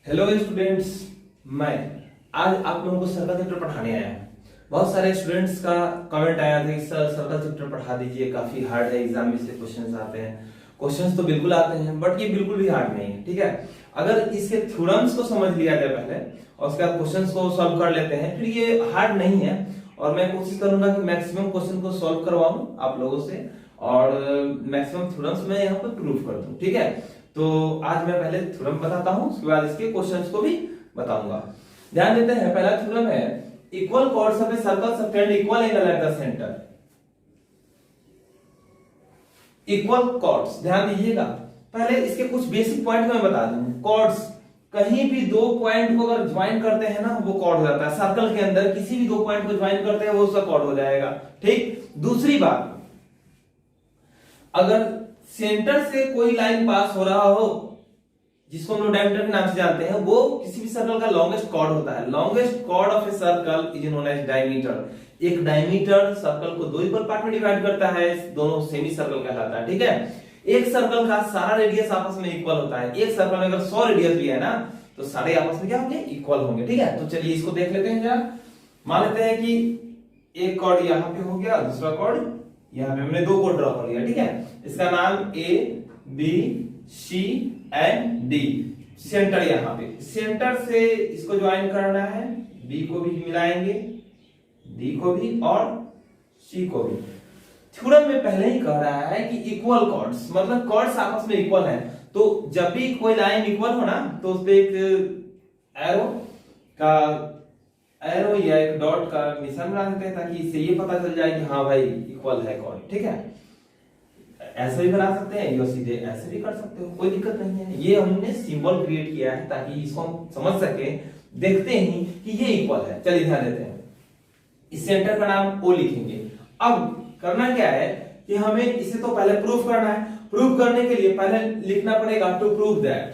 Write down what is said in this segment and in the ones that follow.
Hello students, मैं आज आप लोगों को सर्कल चैप्टर पढ़ाने आया हूँ। बहुत सारे स्टूडेंट्स का कमेंट आया था कि सर सर्कल चैप्टर पढ़ा दीजिए, काफी हार्ड है, एग्जाम में से क्वेश्चंस आते हैं। क्वेश्चंस तो बिल्कुल आते हैं बट ये बिल्कुल भी हार्ड नहीं है। ठीक है, अगर इसके थ्योरम्स को समझ लिया जाए पहले और उसके बाद क्वेश्चंस को सॉल्व कर लेते हैं, फिर ये हार्ड नहीं है। और मैं कोशिश करूंगा कि मैक्सिमम क्वेश्चन को सॉल्व करवाऊं आप लोगों से और मैक्सिमम थ्योरम्स मैं यहाँ पर प्रूव कर दूं। ठीक है, तो आज मैं पहले थ्योरम बताता हूं, उसके बाद इसके क्वेश्चंस को भी बताऊंगा। ध्यान देते हैं, पहला थ्योरम है equal chords of a circle subtend equal angle at the centre. Equal chords, ध्यान दीजिएगा, पहले इसके कुछ बेसिक पॉइंट मैं बता दूं। कॉर्ड्स कहीं भी दो पॉइंट को अगर ज्वाइन करते हैं ना, वो कॉर्ड हो जाता है। सर्कल के अंदर किसी भी दो पॉइंट को ज्वाइन करते हैं वो उसका कॉर्ड हो जाएगा। ठीक, दूसरी बात, अगर सेंटर से कोई लाइन पास हो रहा हो जिसको हम लोग डायमीटर के नाम से जानते हैं, वो किसी भी सर्कल का लॉन्गेस्ट कॉर्ड होता है। Longest chord of a circle is known as diameter. एक डायमीटर सर्कल को दो इक्वल पार्ट में डिवाइड करता है, दोनों सेमी सर्कल कहलाता है। ठीक है, एक सर्कल का सारा रेडियस आपस में इक्वल होता है। एक सर्कल में अगर 100 रेडियस भी है ना, तो सारे आपस में क्या होंगे, इक्वल होंगे। ठीक है, तो चलिए इसको देख लेते हैं जरा। मान लेते हैं कि एक कॉर्ड यहाँ पे हो गया, दूसरा कॉर्ड यहाँ पे, हमने दो कॉर्ड ड्रॉ कर लिया। ठीक है, इसका नाम A B C and D. Centre यहाँ पे, सेंटर से इसको ज्वाइन करना है, बी को भी मिलाएंगे, डी को भी और सी को भी। थ्योरम में पहले ही कह रहा है कि इक्वल कॉर्ड्स, मतलब कॉर्ड्स आपस में इक्वल हैं। तो जब भी कोई लाइन इक्वल हो ना, तो उस पे एक एरो या एक डॉट का निशान बना देते हैं, ताकि इससे ये पता चल जाए कि हाँ भाई इक्वल है कॉर्ड। ठीक है, ऐसे भी बना सकते हैं या सीधे ऐसे भी कर सकते हो, कोई दिक्कत नहीं है। ये हमने सिंबल क्रिएट किया है ताकि इसको हम समझ सके देखते ही कि ये इक्वल है। चलिए ध्यान देते हैं, इस सेंटर का नाम ओ लिखेंगे। अब करना क्या है कि हमें इसे तो पहले प्रूफ करना है। प्रूफ करने के लिए पहले लिखना पड़ेगा to prove that.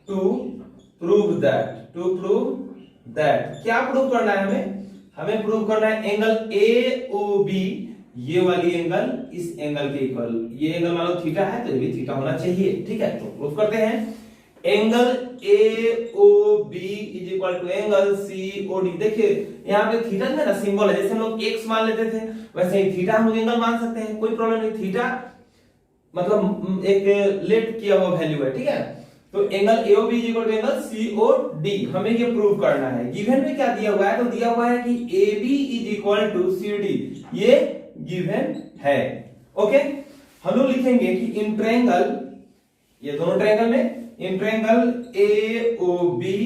To prove that क्या प्रूव करना है हमें प्रूव करना है एंगल ए ओ बी, ये वाली एंगल इस एंगल के इक्वल। ये एंगल मान लो थीटा है तो ये भी थीटा होना चाहिए। ठीक है, तो प्रूफ करते हैं angle A O B is equal to angle C O D. देखिए यहाँ पे थीटा है ना, सिंबल है, जैसे हम लोग एक्स मान लेते थे वैसे ही थीटा हम लोग एंगल मान सकते हैं, कोई प्रॉब्लम नहीं। थीटा मतलब एक लेट किया हुआ वैल्यू है। ठीक है, तो angle AOB is equal to angle COD, हमें ये प्रूव करना है। गिवन में क्या दिया हुआ है, तो दिया हुआ है कि AB is equal to CD, ये गिवन है। ओके, हम लोग लिखेंगे कि इन ट्रायंगल, ये दोनों ट्रायंगल में in triangle AOB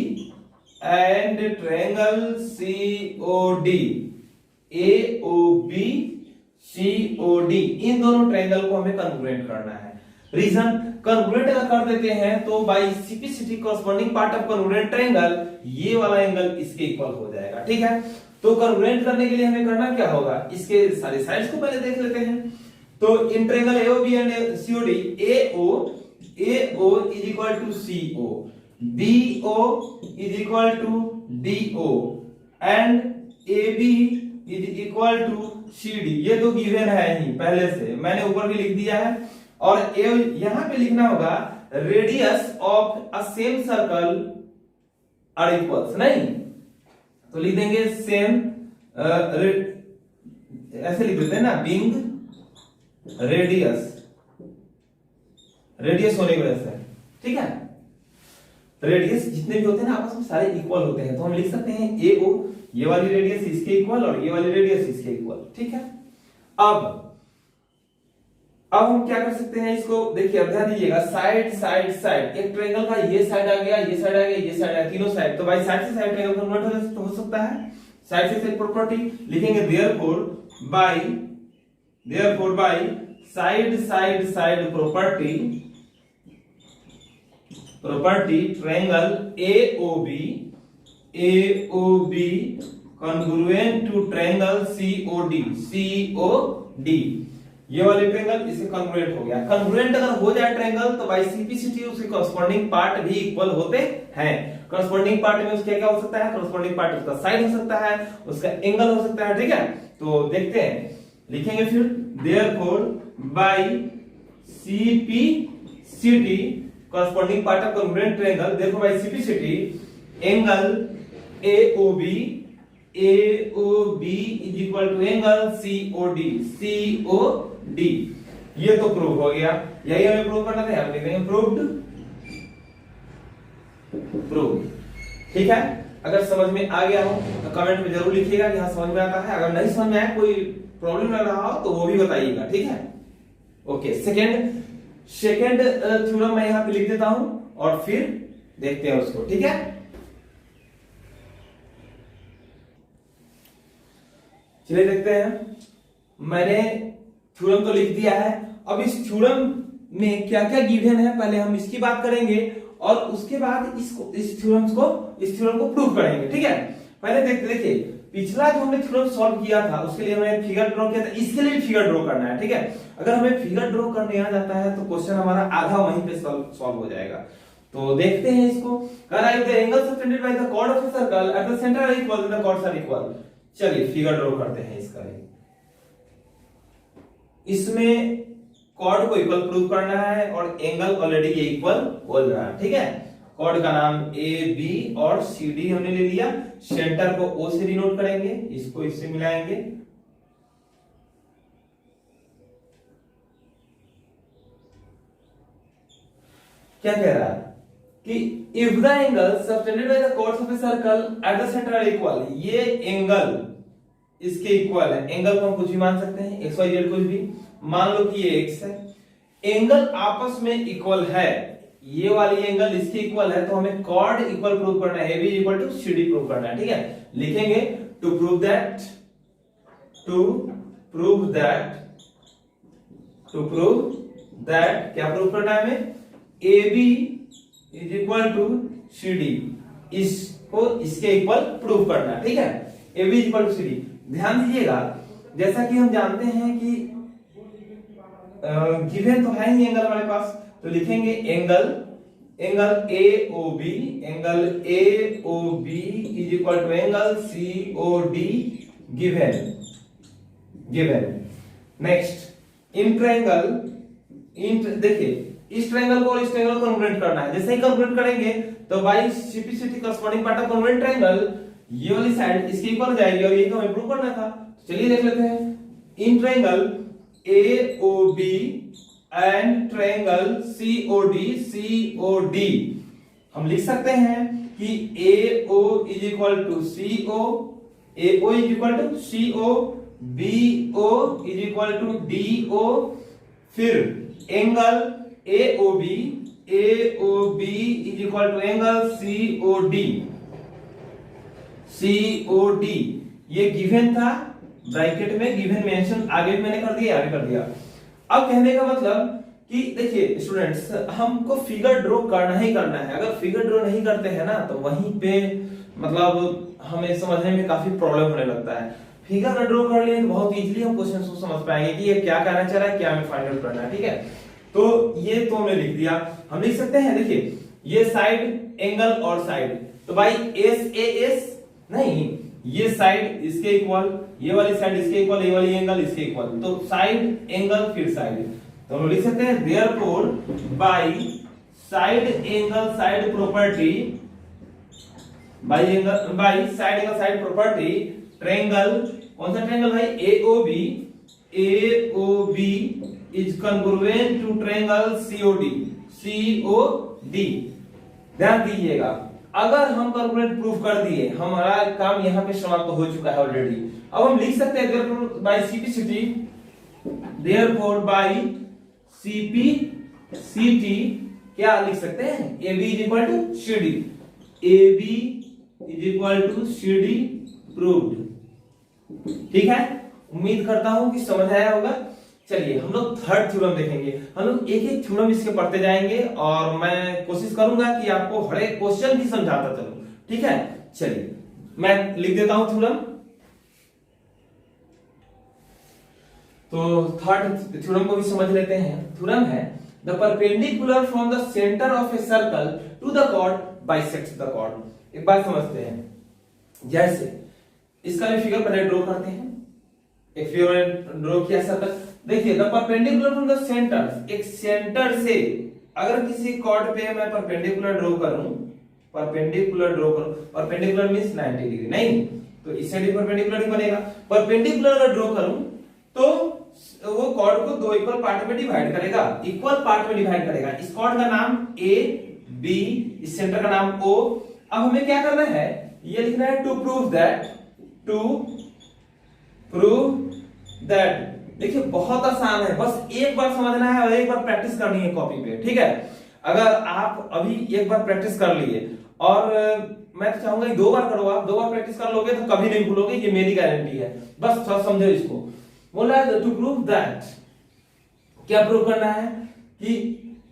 and triangle COD, AOB COD, इन दोनों ट्रायंगल को हमें कॉन्ग्रुएंट करना है। रीजन, कॉन्ग्रुएंट अगर कर देते हैं तो by CPCT corresponding part of congruent triangle, ये वाला एंगल इसके इक्वल हो जाएगा। ठीक है, तो कॉन्ग्रुएंट करने के लिए हमें करना क्या होगा, इसके सारे साइड्स को पहले देख लेते हैं। तो in triangle AOB and COD, AO is equal to CO, BO is equal to DO and AB is equal to CD. ये तो गिवन है ही पहले से, मैंने ऊपर भी लिख दिया है। और यहां पे लिखना होगा radius of a same circle are equals, नहीं तो लिख देंगे सेम, ऐसे लिख देते हैं ना, बिंग रेडियस होने की वजह से। ठीक है, रेडियस जितने भी होते हैं ना आपस में सारे इक्वल होते हैं, तो हम लिख सकते हैं एओ, ये वाली रेडियस इसके इक्वल और ये वाली रेडियस इसके इक्वल। ठीक है, अब हम क्या कर सकते हैं इसको, देखिए अब ध्यान दीजिएगा, साइड साइड साइड, एक ट्रायंगल का ये साइड आ गया, ये साइड आ गया, ये साइड आ गया, तीनों साइड, तो भाई साइड से साइड ट्रायंगल कन्वर्ट हो सकता है। साइड से साइड प्रॉपर्टी लिखेंगे, therefore by side side side property triangle AOB congruent to triangle COD, ये वाले ट्रायंगल इसके कॉन्ग्रुएंट हो गया। कॉन्ग्रुएंट अगर हो जाए ट्रायंगल तो बाय सीपीसीटी उसके कॉरस्पॉन्डिंग पार्ट भी इक्वल होते हैं। कॉरस्पॉन्डिंग पार्ट में उसका क्या हो सकता है, कॉरस्पॉन्डिंग पार्ट उसका साइड हो सकता है, उसका एंगल हो सकता है। ठीक है, तो देखते हैं, लिखेंगे फिर therefore by CPCT corresponding part of congruent triangle, therefore by CPCT angle AOB is equal to angle COD। ये तो प्रूव हो गया, यही हमें प्रूव करना था, हम लिख देंगे प्रूव्ड, प्रूव। ठीक है, अगर समझ में आ गया हो तो कमेंट में जरूर लिखिएगा कि हाँ समझ में आता है, अगर नहीं समझ में आया, कोई प्रॉब्लम लग रहा हो तो वो भी बताइएगा। ठीक है, ओके। सेकंड थ्योरम मैं यहां पे लिख देता हूं और फिर देखते हैं उसको। ठीक है, चलिए देखते हैं। मैंने थ्योरम तो लिख दिया है, अब इस थ्योरम में क्या क्या गिवन है पहले हम इसकी बात करेंगे और उसके बाद इस थ्योरम को प्रूव करेंगे। ठीक है, पहले देखिए पिछला जो हमने थ्योरम सॉल्व किया था उसके लिए हमने फिगर ड्रॉ किया था, इसके लिए फिगर ड्रॉ करना है। ठीक है, अगर हमें फिगर ड्रॉ करने आ जाता है तो क्वेश्चन हमारा आधा वहीं पे सॉल्व हो जाएगा। तो देखते हैं इसको। कह रहा है the angle subtended by the chord of a circle at the centre are equal, the chords are equal. चलिए फिगर ड्रॉ करते हैं इसका। इसमें कॉर्ड को इक्वल प्रूव करना है और एंगल ऑलरेडी ये इक्वल बोल रहा है। ठीक है, कॉर्ड का नाम ए बी और सी डी हमने ले लिया, सेंटर को ओ से डिनोट करेंगे, इसको इससे मिलाएंगे। क्या कह रहा है कि if the angle subtended by the chords of a circle at the centre are equal, ये एंगल इसके इक्वल है। एंगल को हम कुछ भी मान सकते हैं, एक्स वाई जेड कुछ भी मान लो कि ये एक्स है, एंगल आपस में इक्वल है, ये वाली एंगल इसके इक्वल है, तो हमें कॉर्ड इक्वल प्रूव करना है, AB equal to CD prove करना है। ठीक है, लिखेंगे टू प्रूव दैट क्या प्रूव करना है हमें, AB is equal to CD, इसको इसके इक्वल प्रूव करना है। ठीक है, AB is equal to CD। ध्यान दीजिएगा, जैसा कि हम जानते हैं कि गिवन तो है ही एंगल हमारे पास, तो लिखेंगे angle AOB is equal to angle COD given. Next in triangle, देखिए इस ट्रायंगल को और इस ट्रायंगल को कॉन्ग्रुएंट करना है। जैसे ही कॉन्ग्रुएंट करेंगे तो by CPCT corresponding part of congruent triangle, ये वाली साइड इसके इक्वल हो जाएगी और ये तो हमें प्रूव करना था। चलिए देख लेते हैं। In triangle AOB and triangle COD हम लिख सकते हैं कि AO is equal to CO, AO is equal to CO, BO is equal to DO, फिर angle AOB is equal to angle COD। ये गिवन था, ब्रैकेट में गिवन मेंशन आगे भी मैंने कर दिया, आगे कर दिया। अब कहने का मतलब कि देखिए स्टूडेंट्स, हमको फिगर ड्रॉ करना ही करना है। अगर फिगर ड्रॉ नहीं करते हैं ना तो वहीं पे मतलब हमें समझने में काफी प्रॉब्लम होने लगता है। फिगर ड्रॉ कर लिए तो बहुत इजीली हम क्वेश्चन को समझ पाएंगे कि ये क्या कहना चाह रहा है, क्या हमें फाइंड आउट करना है। ठीक है, तो ये तो हमने लिख दिया। हम लिख सकते हैं, देखिए ये साइड एंगल और साइड, तो भाई SAS नहीं, ये साइड इसके इक्वल, ये वाली साइड इसके इक्वल, ये वाली एंगल इसके इक्वल, तो साइड एंगल फिर साइड, तो हम लिख सकते हैं therefore by side angle side property, by side angle side property triangle, कौन सा ट्रायंगल भाई, AOB is congruent to triangle COD। ध्यान दीजिएगा, अगर हम कॉन्ग्रुएंट प्रूफ कर दिए, हमारा काम यहां पे समाप्त हो चुका है ऑलरेडी। अब हम लिख सकते हैं therefore by CPCT, therefore by CPCT क्या लिख सकते हैं, AB is equal to CD, AB is equal to CD proved. ठीक है, उम्मीद करता हूं कि समझ आया होगा। चलिए हम लोग थर्ड थ्योरम देखेंगे। हम लोग एक एक थ्योरम इसके पढ़ते जाएंगे और मैं कोशिश करूंगा कि आपको हर एक क्वेश्चन भी समझाता चलूं। ठीक है, चलिए मैं लिख देता हूं थ्योरम। तो थर्ड थ्योरम को भी समझ लेते हैं। थ्योरम है the perpendicular from the centre of a circle to the chord bisects the chord. एक बात समझते हैं, जैसे इसका भी फिगर पहले ड्रॉ करते हैं। एक फिगर ड्रॉ किया सर्कल, देखिए the perpendicular from the centre, एक सेंटर से अगर किसी कॉर्ड पे मैं परपेंडिकुलर ड्रॉ करूं, परपेंडिकुलर मींस 90 डिग्री, नहीं तो इस साइड भी परपेंडिकुलर ही बनेगा। परपेंडिकुलर अगर ड्रॉ करूं तो वो कॉर्ड को दो इक्वल पार्ट में डिवाइड करेगा, इस कॉर्ड का नाम ए बी, इस सेंटर का नाम ओ। अब हमें क्या करना है, ये लिखना है टू प्रूव दैट। देखिए बहुत आसान है, बस एक बार समझना है और एक बार प्रैक्टिस करनी है कॉपी पे, ठीक है। अगर आप अभी एक बार प्रैक्टिस कर लिए, और मैं तो चाहूंगा दो बार करो, आप दो बार प्रैक्टिस कर लोगे तो कभी नहीं भूलोगे, ये मेरी गारंटी है। बस थोड़ा समझो इसको। बोला है टू प्रूव दैट, क्या प्रूव करना है कि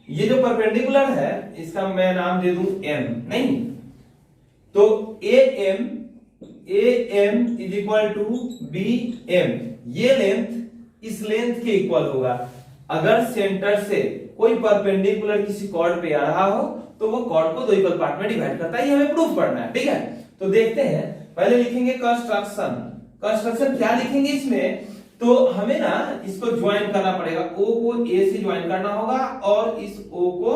ये जो परपेंडिकुलर है इसका मैं नाम दे दूं m, नहीं तो am is equal to bm, ये लेंथ इस लेंथ के इक्वल होगा। अगर सेंटर से कोई परपेंडिकुलर किसी कॉर्ड पे आ रहा हो तो वो कॉर्ड को दो इक्वल पार्ट में डिवाइड करता है, ये हमें प्रूफ करना है, ठीक है। तो देखते हैं, पहले लिखेंगे कंस्ट्रक्शन क्या लिखेंगे इसमें, तो हमें ना इसको ज्वाइन करना पड़ेगा, O को A से ज्वाइन करना होगा और इस O को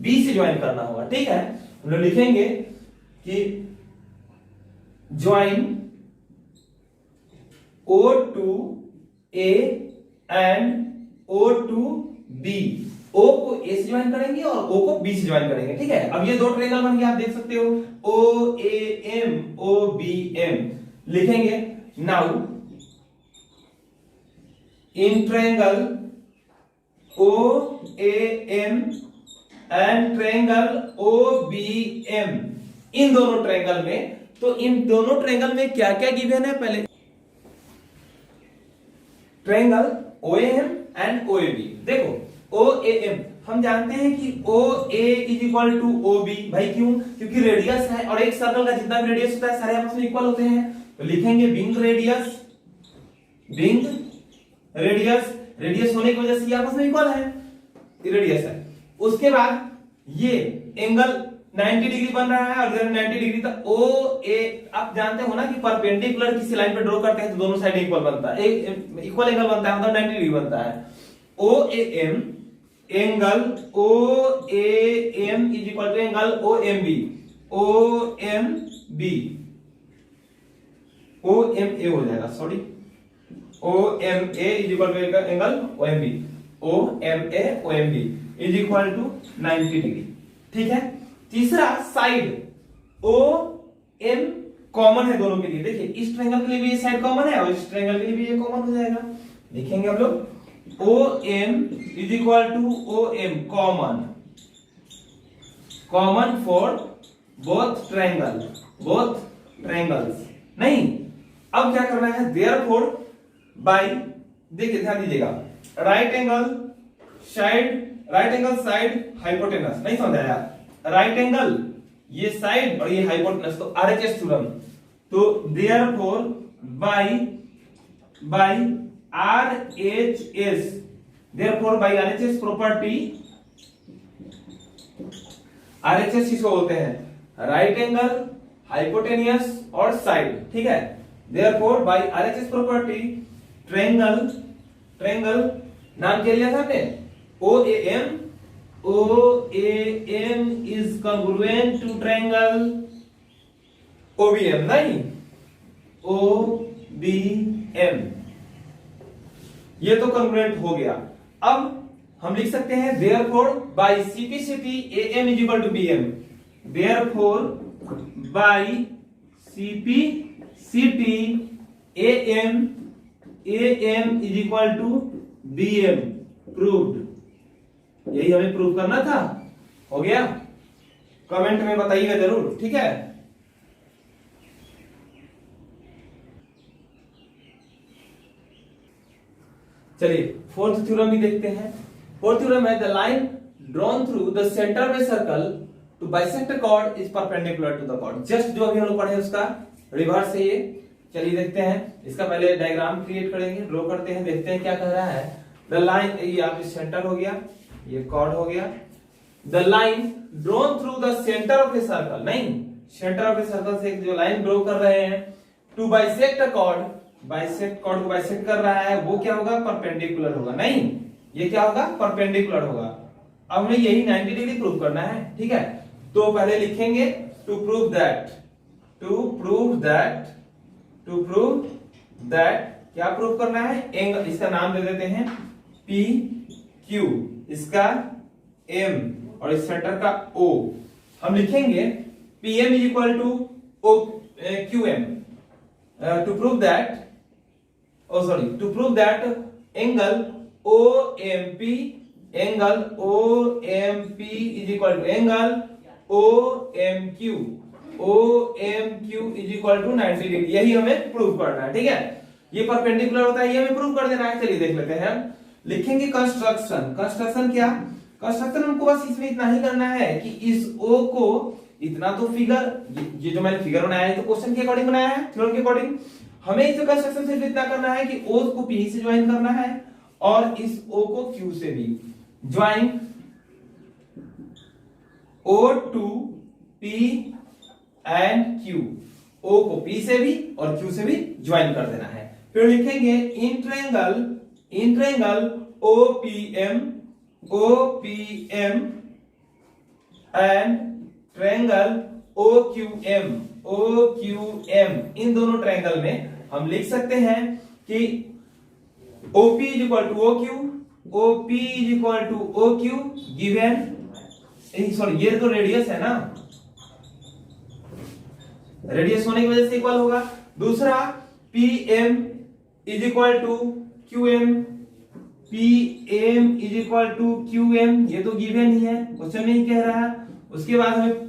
B से ज्वाइन करना होगा, ठीक है। हम लोग लिखेंगे कि join O to A and O to B, O को A से ज्वाइन करेंगे और O को B से ज्वाइन करेंगे, ठीक है। अब ये दो ट्रायंगल बन गया, आप देख सकते हो OAM OBM लिखेंगे। Now in triangle OAM and triangle OBM, इन दोनों ट्रायंगल में, तो इन दोनों ट्रायंगल में क्या क्या गिवन है, पहले ट्रायंगल OAM एंड OAB। देखो OAM हम जानते हैं कि OA is equal to OB, भाई क्यों, क्योंकि रेडियस है और एक सर्कल का जितना भी रेडियस होता है सारे आपस में इक्वल होते हैं। तो लिखेंगे बिंग रेडियस होने की वजह से ये आपस में इक्वल है, रेडियस है। उसके बाद ये एंगल 90 डिग्री बन रहा है और इधर 90 डिग्री, तो OA आप जानते हो ना कि परपेंडिकुलर किसी लाइन पे ड्रॉ करते हैं तो दोनों साइड इक्वल बनता है, एक इक्वल एंगल बनता है, मतलब 90 डिग्री बनता है। OAM angle OAM is equal to angle OMA हो जाएगा, sorry OMA is equal to angle OMB is equal to 90 degree, ठीक है। तीसरा साइड OM कॉमन है दोनों के लिए, देखिए इस ट्रायंगल के लिए भी ये साइड कॉमन है और इस ट्रायंगल के लिए भी ये कॉमन हो जाएगा। लिखेंगे हम लोग OM is equal to OM common for both triangles, नहीं। अब क्या करना है, देयरफॉर बाय, देखिए ध्यान दीजिएगा, राइट एंगल साइड हाइपोटेनस, नहीं समझाया, राइट एंगल ये साइड और ये हाइपोटेनस, तो RHS थ्योरम, तो therefore by RHS property, RHS इसको बोलते हैं राइट एंगल, हाइपोटेनियस और साइड, ठीक है। Therefore by RHS property triangle नाम क्या लिया था आपने, OAM is congruent to triangle OBM, नहीं OBM, ये तो congruent हो गया। अब हम लिख सकते हैं therefore by CPCT AM is equal to BM, therefore by CPCT AM is equal to BM, proved। यही हमें प्रूव करना था, हो गया। कमेंट में बताइएगा जरूर, ठीक है। चलिए फोर्थ थ्योरम भी देखते हैं। फोर्थ थ्योरम है the line drawn through the centre of a circle to bisect a chord is perpendicular to the chord. Just जो अभी हम लोग पढ़े उसका रिवर्स है ये। चलिए देखते हैं, इसका पहले डायग्राम क्रिएट करेंगे, ड्रॉ करते हैं, देखते हैं क्या कह रहा है। द लाइन, ये आप सेंटर हो गया, ये कॉर्ड हो गया। The line drawn through the centre of a circle, नहीं सेंटर ऑफ ए सर्कल से जो लाइन ड्रॉ कर रहे हैं to bisect a chord, chord को बाइसेक्ट कर रहा है, वो क्या होगा, परपेंडिकुलर होगा, नहीं ये क्या होगा, परपेंडिकुलर होगा। अब हमें यही 90 डिग्री प्रूव करना है, ठीक है। तो पहले लिखेंगे टू प्रूव दैट क्या प्रूव करना है, एंगल, इसका नाम दे देते हैं पी क्यू, इसका एम और इस सेंटर का ओ। हम लिखेंगे PM is equal to O Q M to prove that angle O M P is equal to angle O M Q is equal to 90 degree. यही हमें प्रूव करना है, ठीक है। ये परपेंडिकुलर होता है, ये हमें प्रूव कर देना है। चलिए देख लेते हैं। लिखेंगे कंस्ट्रक्शन क्या, कंस्ट्रक्शन हमको बस इसमें इतना ही करना है कि इस ओ को इतना, तो फिगर, ये जो मैंने फिगर बनाया है तो क्वेश्चन के अकॉर्डिंग बनाया है, थ्योरम के अकॉर्डिंग। हमें इस कंस्ट्रक्शन से इतना करना है कि ओ को पी से ज्वाइन करना है और इस ओ को क्यू से भी join, O to P and Q, O को पी से भी और क्यू से भी ज्वाइन कर देना है। फिर लिखेंगे in triangle OPM and triangle OQM, इन दोनों ट्रायंगल में हम लिख सकते हैं कि OP is equal to OQ given, sorry ये तो रेडियस है ना, रेडियस होने की वजह से इक्वल होगा। दूसरा PM is equal to QM, ये तो गिवन ही है, क्वेश्चन में ही कह रहा है। उसके बाद हमें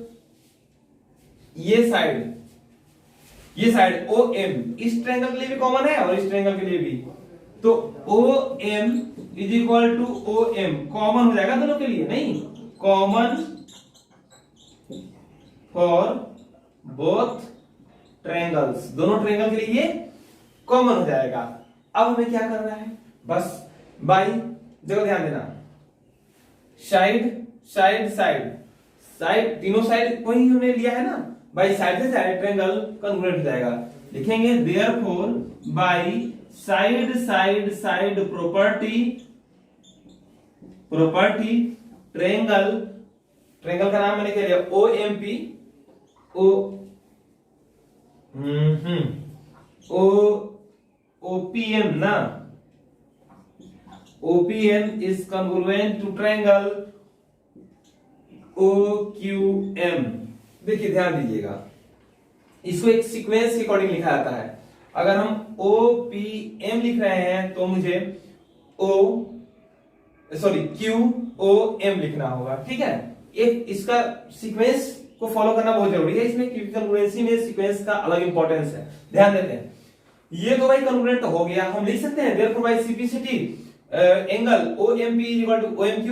ये साइड OM इस ट्रायंगल के लिए भी कॉमन है और इस ट्रायंगल के लिए भी, तो OM is equal to OM common हो जाएगा दोनों के लिए, नहीं कॉमन फॉर बोथ ट्रायंगल्स, दोनों ट्रायंगल के लिए ये कॉमन हो जाएगा। अब हमें क्या करना है, बस बाई जगह ध्यान देना, साइड तीनों साइड को ही हमने लिया है ना, बाई साइड से साइड ट्रायंगल कन्वर्ट हो जाएगा। लिखेंगे therefore by side property triangle का नाम मैंने क्या लिया, OPM ना, OPM is congruent to triangle OQM। देखिए ध्यान दीजिएगा, इसको एक सीक्वेंस के अकॉर्डिंग लिखा जाता है। अगर हम OPM लिख रहे हैं तो मुझे QOM लिखना होगा, ठीक है। एक इसका सीक्वेंस को फॉलो करना बहुत जरूरी है इसमें, क्योंकि कॉन्ग्रुएंसी में सीक्वेंस का अलग इंपॉर्टेंस है, ध्यान देते हैं। ये तो भाई कॉन्ग्रुएंट हो गया, हम लिख सकते हैं therefore by simplicity angle OMP is equal to OMQ,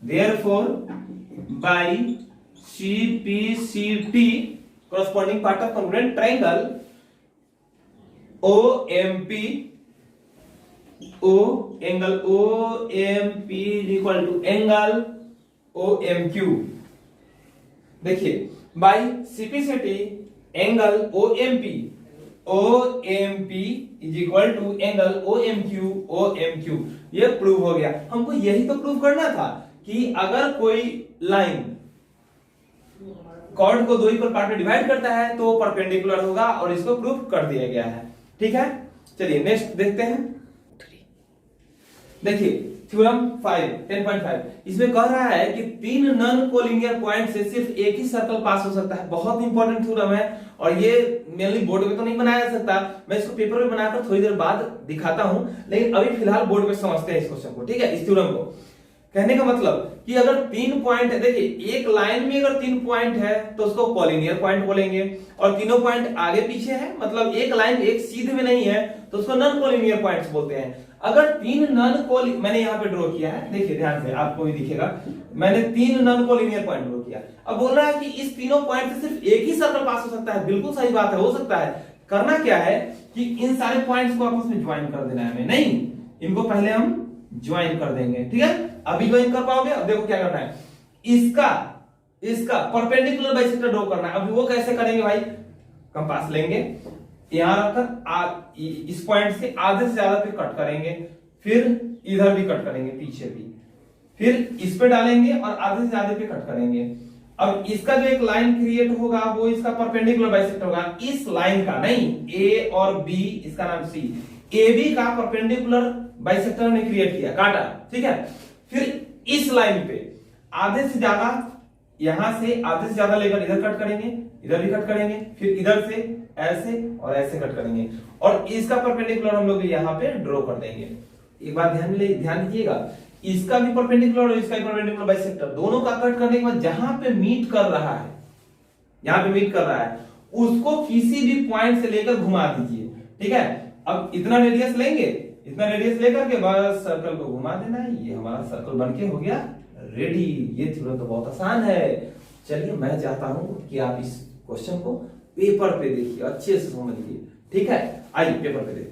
therefore by CPCT corresponding part of congruent triangle OMP is equal to angle OMQ। देखिए by CPCT angle OMP is equal to angle OMQ, ये prove हो गया। हमको यही तो prove करना था कि अगर कोई लाइन कॉर्ड को दो इक्वल पार्ट में डिवाइड करता है तो परपेंडिकुलर होगा, और इसको प्रूव कर दिया गया है, ठीक है। चलिए नेक्स्ट देखते हैं। देखिए थ्योरम 10.5 इसमें कह रहा है कि 3 नॉन कोलिनियर पॉइंट से सिर्फ एक ही सर्कल पास हो सकता है। बहुत इंपॉर्टेंट थ्योरम है और ये मेनली बोर्ड पे तो नहीं बनाया जा सकता, मैं इसको पेपर पे बनाकर थोड़ी देर बाद दिखाता हूं, लेकिन अभी फिलहाल बोर्ड पे समझते हैं इस क्वेश्चन को, ठीक है। इस थ्योरम को कहने का मतलब कि अगर 3 पॉइंट है, देखिए एक लाइन में अगर 3 पॉइंट है तो उसको कोलिनियर पॉइंट बोलेंगे, और तीनों पॉइंट आगे पीछे है, मतलब एक लाइन एक सीधे में नहीं है तो उसको नॉन कोलिनियर पॉइंट्स बोलते हैं। अगर 3 नॉन कोलिनियर, मैंने यहाँ पे ड्रॉ किया है, देखिए ध्यान से, आपको भी दिखेगा, मैंने 3 नॉन कोलिनियर पॉइंट ड्रॉ किया। अब बोल रहा है कि इस तीनों पॉइंट से सिर्फ एक ही सर्कल पास हो सकता है। बिल्कुल सही बात है, हो सकता है। करना क्या है कि इन सारे पॉइंट्स को आपस में ज्वाइन कर देना है हमें, नहीं, इनको पहले हम ज्वाइन कर देंगे, ठीक है। अभी ज्वाइन कर पाओगे। अब देखो क्या करना है, इसका परपेंडिकुलर बाइसेक्टर ड्रॉ करना है। अभी वो कैसे करेंगे भाई, कंपास लेंगे, यहां रखकर इस पॉइंट से आधे से ज्यादा पे कट करेंगे, फिर इधर भी कट करेंगे, पीछे भी, फिर इस पे डालेंगे और आधे से आधे पे कट करेंगे। अब इसका जो एक लाइन क्रिएट होगा वो इसका परपेंडिकुलर बाइसेक्टर होगा, इस लाइन का नहीं, ए और बी, इसका नाम सी, ए बी का परपेंडिकुलर बाइसेक्टर ने क्रिएट किया, काटा, ठीक है। फिर इस लाइन पे आधे से ज्यादा, यहां से आधे से ज्यादा लेकर इधर कट करेंगे, इधर भी कट करेंगे, फिर इधर से ऐसे और ऐसे कट करेंगे, और इसका परपेंडिकुलर हम लोग यहाँ पे ड्रॉ कर देंगे। एक बात ध्यान दीजिएगा, इसका भी परपेंडिकुलर और इसका भी परपेंडिकुलर बाइसेक्टर, दोनों का कट करने के बाद जहां पे मीट कर रहा है, यहां पे मीट कर रहा है, उसको किसी भी पॉइंट से लेकर घुमा दीजिए, ठीक है। अब इतना रेडियस लेंगे, इतना रेडियस लेकर के बस सर्कल को घुमा देना है, ये हमारा सर्कल बनके हो गया रेडी। ये थ्योरम तो बहुत आसान है। चलिए मैं चाहता हूं कि आप इस क्वेश्चन को पेपर पे देखिए, अच्छे से समझिए, ठीक है। आइए पेपर पे देखिए।